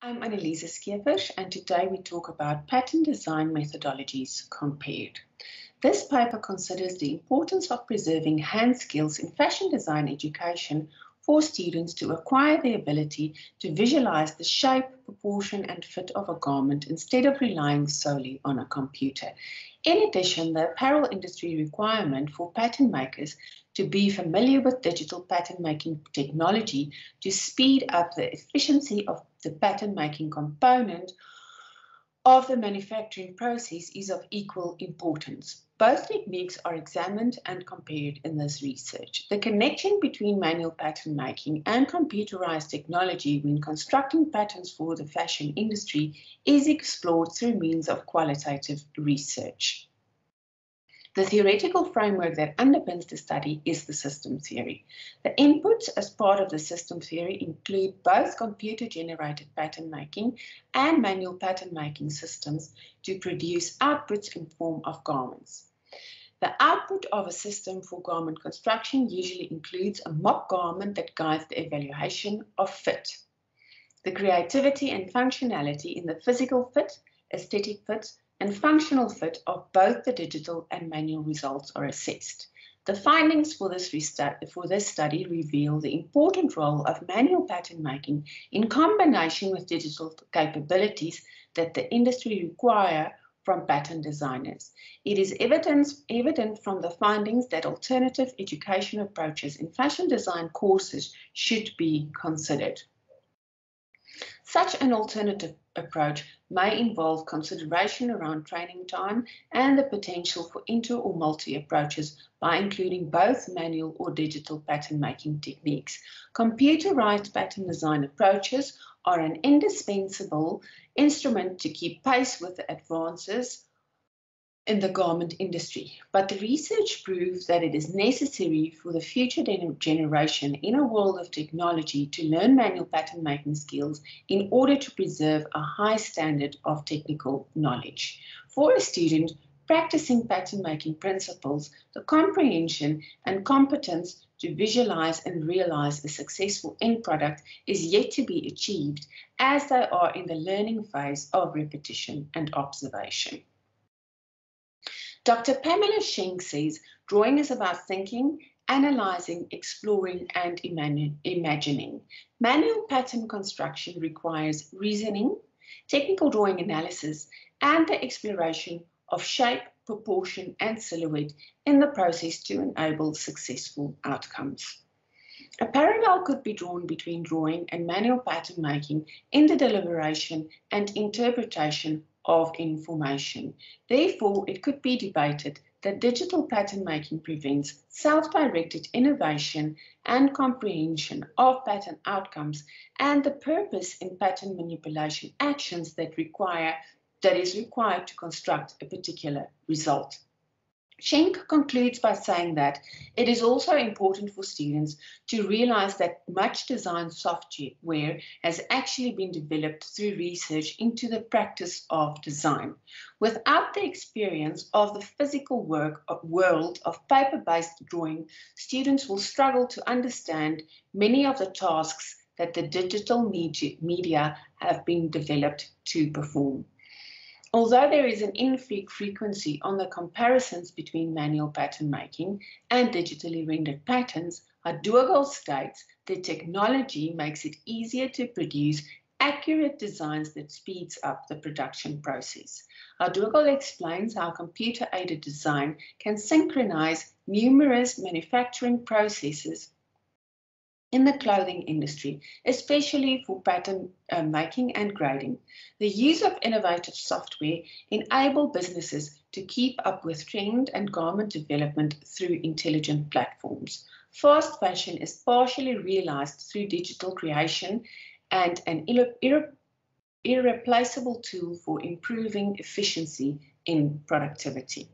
I'm Annelize Scheepers, and today we talk about pattern design methodologies compared. This paper considers the importance of preserving hand skills in fashion design education for students to acquire the ability to visualize the shape, proportion, and fit of a garment instead of relying solely on a computer. In addition, the apparel industry requirement for pattern makers to be familiar with digital pattern making technology to speed up the efficiency of the pattern making component of the manufacturing process is of equal importance. Both techniques are examined and compared in this research. The connection between manual pattern making and computerized technology when constructing patterns for the fashion industry is explored through means of qualitative research. The theoretical framework that underpins the study is the system theory. The inputs as part of the system theory include both computer-generated pattern making and manual pattern making systems to produce outputs in form of garments. The output of a system for garment construction usually includes a mock garment that guides the evaluation of fit. The creativity and functionality in the physical fit, aesthetic fit, and functional fit of both the digital and manual results are assessed. The findings for this study reveal the important role of manual pattern making in combination with digital capabilities that the industry require from pattern designers. It is evident from the findings that alternative education approaches in fashion design courses should be considered. Such an alternative approach may involve consideration around training time and the potential for inter or multi approaches by including both manual or digital pattern making techniques. Computerized pattern design approaches are an indispensable instrument to keep pace with the advances in the garment industry, but the research proves that it is necessary for the future generation in a world of technology to learn manual pattern making skills in order to preserve a high standard of technical knowledge. For a student, practicing pattern making principles, the comprehension and competence to visualize and realize a successful end product is yet to be achieved, as they are in the learning phase of repetition and observation. Dr. Pamela Schenk says, drawing is about thinking, analyzing, exploring, and imagining. Manual pattern construction requires reasoning, technical drawing analysis, and the exploration of shape, proportion, and silhouette in the process to enable successful outcomes. A parallel could be drawn between drawing and manual pattern making in the deliberation and interpretation of information. Therefore, it could be debated that digital pattern making prevents self-directed innovation and comprehension of pattern outcomes and the purpose in pattern manipulation actions that is required to construct a particular result. Schenk concludes by saying that it is also important for students to realize that much design software has actually been developed through research into the practice of design. Without the experience of the physical world of paper-based drawing, students will struggle to understand many of the tasks that the digital media have been developed to perform. Although there is an infrequency on the comparisons between manual pattern making and digitally rendered patterns, Aduagol states that technology makes it easier to produce accurate designs that speeds up the production process. Aduagol explains how computer-aided design can synchronize numerous manufacturing processes in the clothing industry, especially for pattern making and grading. The use of innovative software enables businesses to keep up with trend and garment development through intelligent platforms. Fast fashion is partially realized through digital creation and an irreplaceable tool for improving efficiency in productivity.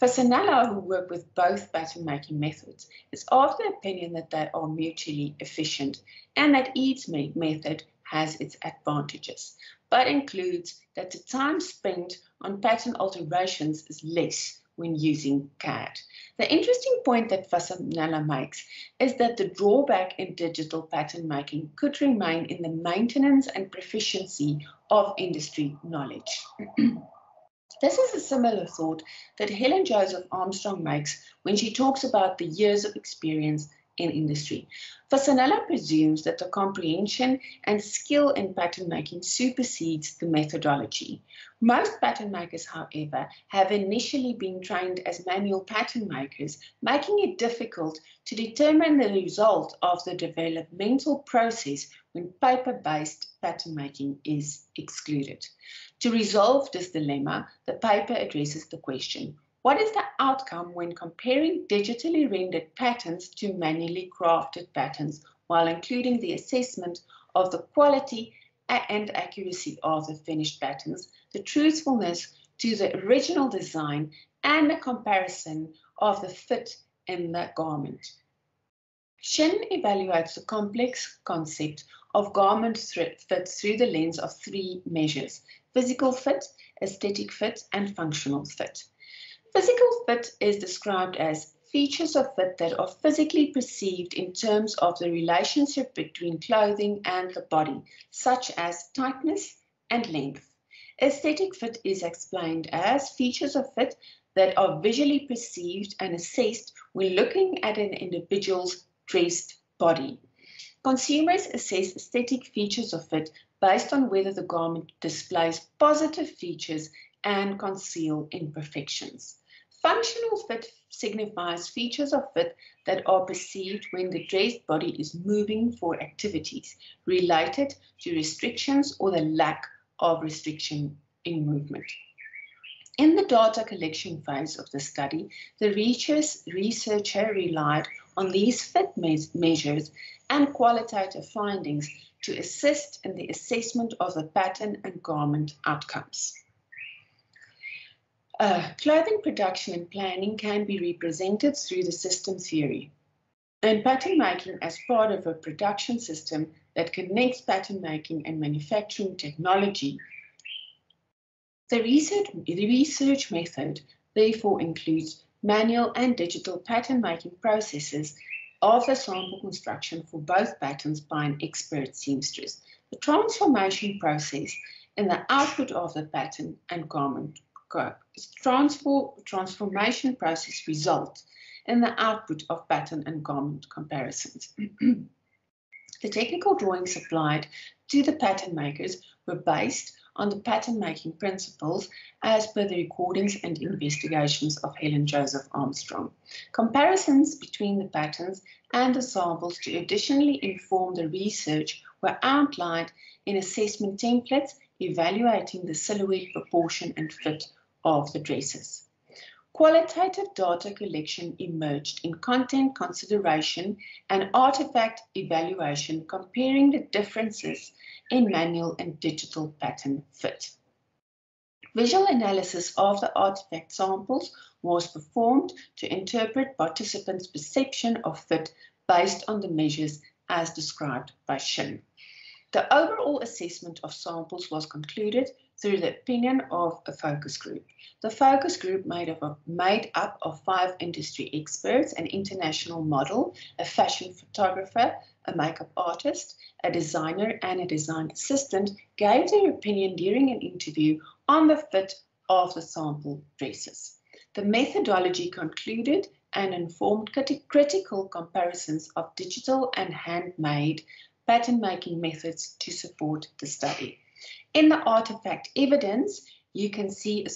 Fasanella, who work with both pattern-making methods, is of the opinion that they are mutually efficient and that each method has its advantages, but includes that the time spent on pattern alterations is less when using CAD. The interesting point that Annelize makes is that the drawback in digital pattern making could remain in the maintenance and proficiency of industry knowledge. This is a similar thought that Helen Joseph Armstrong makes when she talks about the years of experience in industry. Annelize presumes that the comprehension and skill in pattern making supersedes the methodology. Most pattern makers, however, have initially been trained as manual pattern makers, making it difficult to determine the result of the developmental process when paper-based pattern making is excluded. To resolve this dilemma, the paper addresses the question: what is the outcome when comparing digitally rendered patterns to manually crafted patterns while including the assessment of the quality and accuracy of the finished patterns, the truthfulness to the original design, and the comparison of the fit in the garment? Shin evaluates the complex concept of garment fit through the lens of three measures: physical fit, aesthetic fit, and functional fit. Physical fit is described as features of fit that are physically perceived in terms of the relationship between clothing and the body, such as tightness and length. Aesthetic fit is explained as features of fit that are visually perceived and assessed when looking at an individual's dressed body. Consumers assess aesthetic features of fit based on whether the garment displays positive features and conceal imperfections. Functional fit signifies features of fit that are perceived when the dressed body is moving for activities related to restrictions or the lack of restriction in movement. In the data collection phase of the study, the researcher relied on these fit measures and qualitative findings to assist in the assessment of the pattern and garment outcomes. Clothing production and planning can be represented through the system theory, and pattern making as part of a production system that connects pattern making and manufacturing technology. The research method therefore includes manual and digital pattern making processes of the sample construction for both patterns by an expert seamstress. The transformation process in the output of the pattern and garment transformation process result in the output of pattern and garment comparisons. The technical drawings supplied to the pattern makers were based on the pattern making principles as per the recordings and investigations of Helen Joseph Armstrong. Comparisons between the patterns and the samples to additionally inform the research were outlined in assessment templates evaluating the silhouette, proportion and fit of the dresses. Qualitative data collection emerged in content consideration and artifact evaluation, comparing the differences in manual and digital pattern fit. Visual analysis of the artifact samples was performed to interpret participants' perception of fit based on the measures as described by Shin. The overall assessment of samples was concluded through the opinion of a focus group. The focus group made up of 5 industry experts, an international model, a fashion photographer, a makeup artist, a designer, and a design assistant, gave their opinion during an interview on the fit of the sample dresses. The methodology concluded and informed critical comparisons of digital and handmade pattern-making methods to support the study. In the artifact evidence, you can see the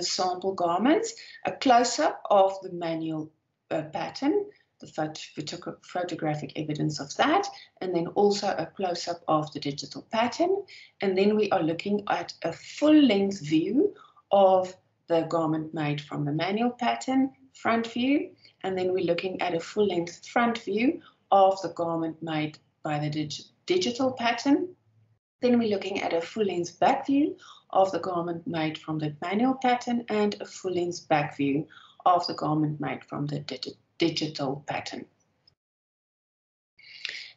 sample garments, a close-up of the manual pattern, the photographic evidence of that, and then also a close-up of the digital pattern. And then we are looking at a full-length view of the garment made from the manual pattern, front view, and then we're looking at a full-length front view of the garment made by the digital pattern. Then we're looking at a full-length back view of the garment made from the manual pattern and a full-length back view of the garment made from the digital pattern.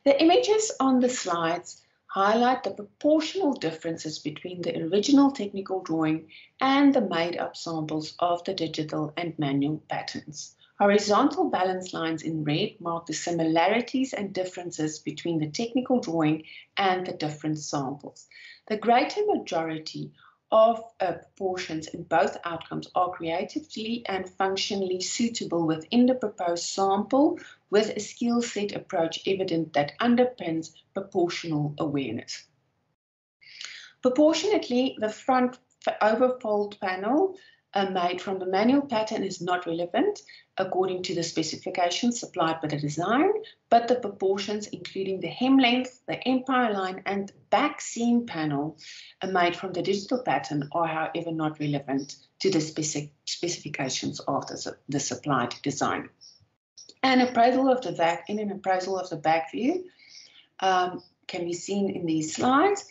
The images on the slides highlight the proportional differences between the original technical drawing and the made-up samples of the digital and manual patterns. Horizontal balance lines in red mark the similarities and differences between the technical drawing and the different samples. The greater majority of proportions in both outcomes are creatively and functionally suitable within the proposed sample, with a skill set approach evident that underpins proportional awareness. Proportionately, the front overfold panel made from the manual pattern is not relevant according to the specifications supplied by the design, but the proportions including the hem length, the empire line and the back seam panel made from the digital pattern are however not relevant to the specifications of the supplied design. An appraisal of the back view can be seen in these slides.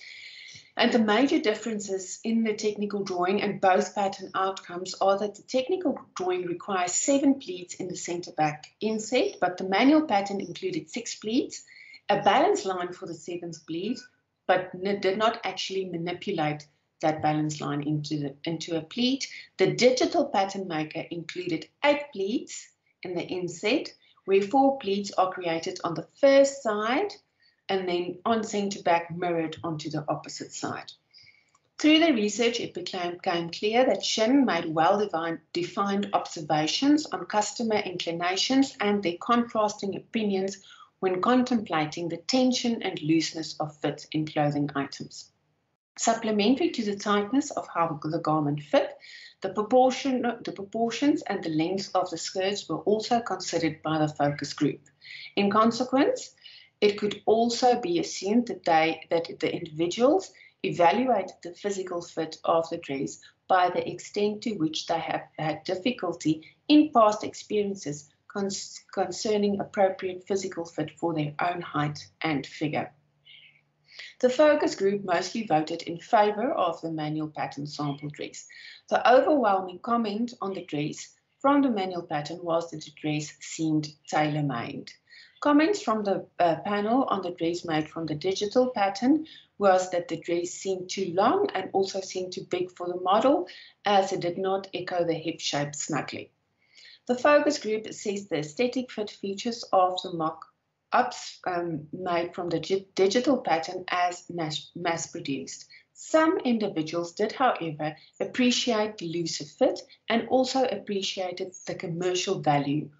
And the major differences in the technical drawing and both pattern outcomes are that the technical drawing requires 7 pleats in the center back inset, but the manual pattern included 6 pleats, a balance line for the 7th pleat, but did not actually manipulate that balance line into a pleat. The digital pattern maker included 8 pleats in the inset, where 4 pleats are created on the first side and then on center back mirrored onto the opposite side. Through the research, it became clear that Shin made well-defined observations on customer inclinations and their contrasting opinions when contemplating the tension and looseness of fit in clothing items. Supplementary to the tightness of how the garment fit, the proportions and the length of the skirts were also considered by the focus group. In consequence, it could also be assumed that the individuals evaluated the physical fit of the dress by the extent to which they have had difficulty in past experiences concerning appropriate physical fit for their own height and figure. The focus group mostly voted in favour of the manual pattern sample dress. The overwhelming comment on the dress from the manual pattern was that the dress seemed tailor-made. Comments from the panel on the dress made from the digital pattern was that the dress seemed too long and also seemed too big for the model, as it did not echo the hip shape snugly. The focus group assessed the aesthetic fit features of the mock-ups made from the digital pattern as mass-produced. Some individuals did, however, appreciate the looser fit and also appreciated the commercial value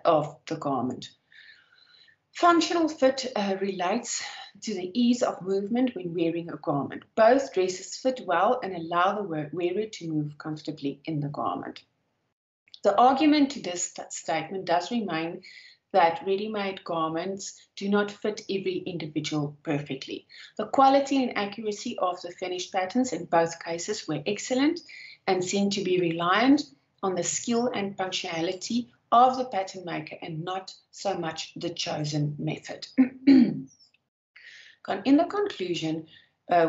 of the garment. Functional fit relates to the ease of movement when wearing a garment. Both dresses fit well and allow the wearer to move comfortably in the garment. The argument to this statement does remain that ready-made garments do not fit every individual perfectly. The quality and accuracy of the finished patterns in both cases were excellent and seem to be reliant on the skill and punctuality of the pattern maker and not so much the chosen method. In the conclusion,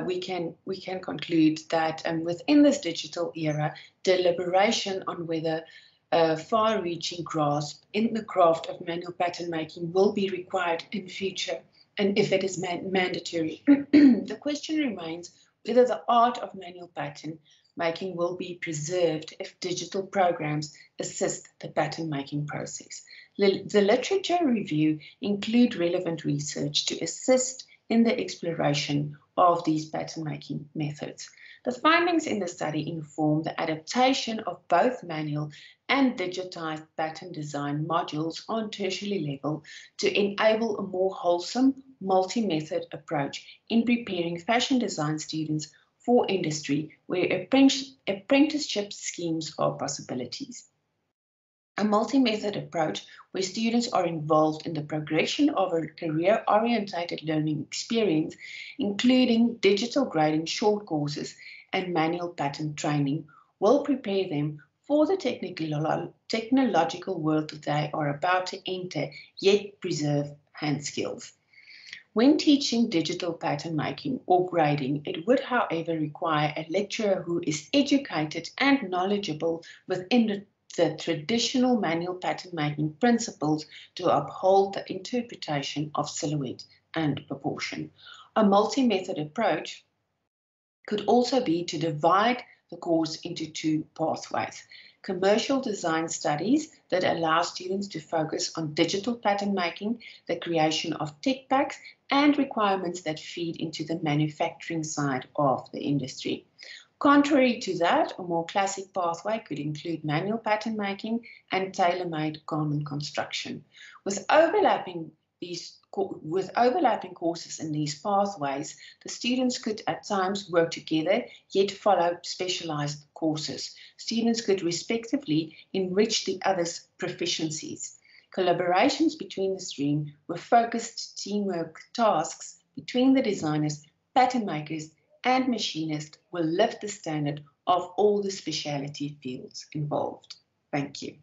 we can conclude that within this digital era, deliberation on whether far-reaching grasp in the craft of manual pattern making will be required in future, and if it is mandatory. The question remains whether the art of manual pattern making will be preserved if digital programs assist the pattern making process. The literature review include relevant research to assist in the exploration of these pattern making methods. The findings in the study inform the adaptation of both manual and digitized pattern design modules on tertiary level to enable a more wholesome, multi-method approach in preparing fashion design students for industry where apprenticeship schemes are possibilities. A multi-method approach where students are involved in the progression of a career-orientated learning experience, including digital grading short courses and manual pattern training, will prepare them for the technological world that they are about to enter, yet preserve hand skills. When teaching digital pattern making or grading, it would, however, require a lecturer who is educated and knowledgeable within the traditional manual pattern making principles to uphold the interpretation of silhouette and proportion. A multi-method approach could also be to divide the course into two pathways. Commercial design studies that allow students to focus on digital pattern making, the creation of tech packs, and requirements that feed into the manufacturing side of the industry. Contrary to that, a more classic pathway could include manual pattern making and tailor-made garment construction. With overlapping courses in these pathways, the students could at times work together, yet follow specialized courses. Students could respectively enrich the other's proficiencies. Collaborations between the stream were focused teamwork tasks between the designers, pattern makers, and machinists will lift the standard of all the specialty fields involved. Thank you.